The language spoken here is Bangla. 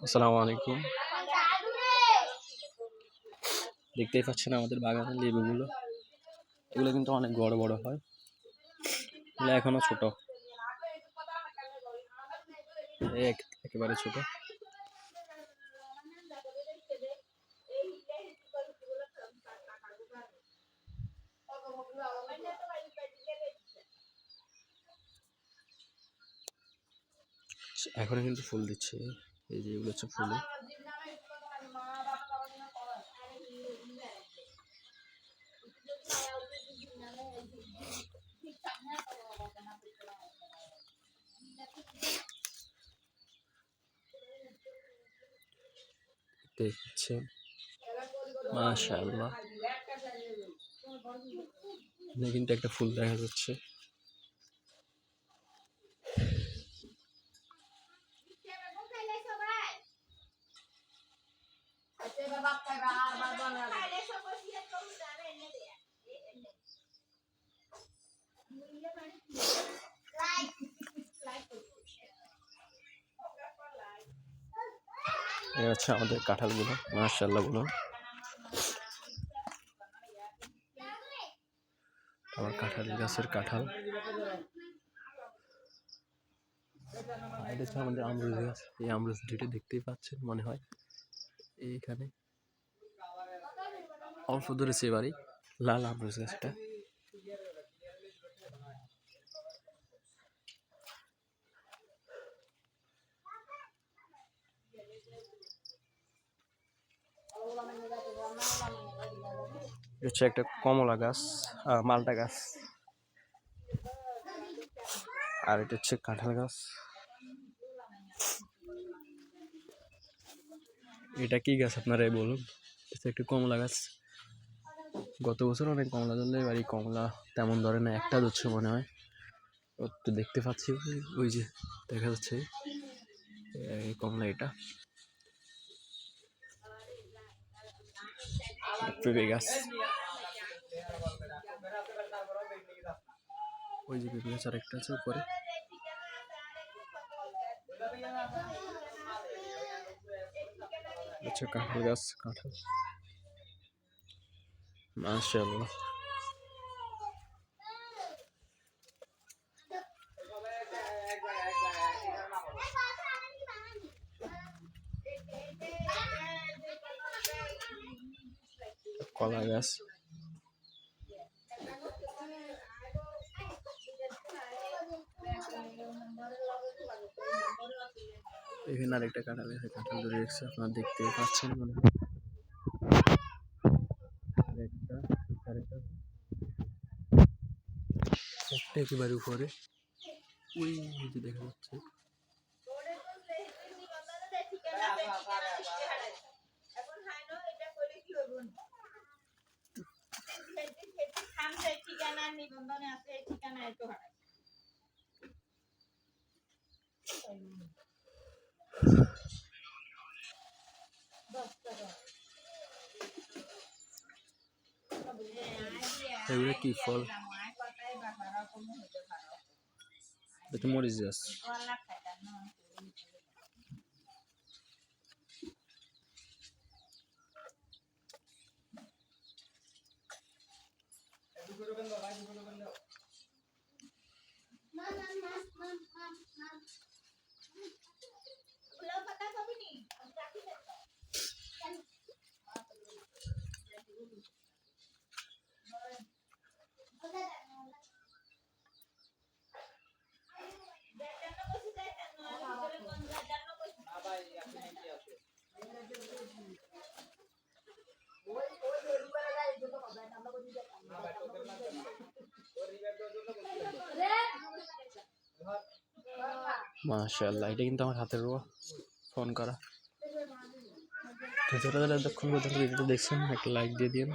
আসসালামু আলাইকুম। দেখতেই পাচ্ছেন আমাদের বাগানের লেবুগুলো, এগুলো কিন্তু অনেক বড় বড় হয়, এগুলো এখনো ছোট, একেবারে ছোট। এখনো কিন্তু ফুল দিচ্ছে, এই যে এগুলো হচ্ছে ফুল। দেখছে মাশাআল্লাহ, কিন্তু একটা ফুল দেখা যাচ্ছে। এই হচ্ছে আমাদের কাঁঠালগুলো, মাশাআল্লাহ বলুন। আমার কাঁঠাল গাছের কাঁঠাল, এটা হচ্ছে আমাদের আমরুজ গাছ। এই আমরুজ দুটো দেখতেই পাচ্ছেন মনে হয় এইখানে অল্প দূরে সে বাড়ি, লাল আমরুজ গাছটা। হচ্ছে একটা কমলা গাছ, মালটা গাছ, আর এটা হচ্ছে কাঁঠাল গাছ। এটা কি গাছ আপনারাই বলুন? এটা একটা কমলা গাছ। গত বছর অনেক কমলা ধরলে, এবারই কমলা তেমন ধরে না, একটা ধরছে মনে হয়। তো দেখতে পাচ্ছি ওই যে দেখা যাচ্ছে কমলা, এটা পেঁপে গাছ, ওই যে পেঁপে গাছ আরেকটা আছে উপরে। আচ্ছা, কাঁঠাল গাছ, কাঁঠাল মাশাআল্লাহ। কলা গাছ, এখানে আরেকটা কাঁঠাল গাছে কাঁঠাল ধরে রেখেছে, আপনারা দেখতে পাচ্ছেন মনে হয়। একটা একেবারে উপরে ওই যে দেখা যাচ্ছে। এগুলো কি ফল? এটা মরিচ গাছ। মাশাআল্লাহ, এটা কিন্তু আমার হাতের রোয়া, ফোন করা। তো যারা যারা এতক্ষণ পর্যন্ত ভিডিওটা দেখছেন, একটা লাইক দিয়ে দিন।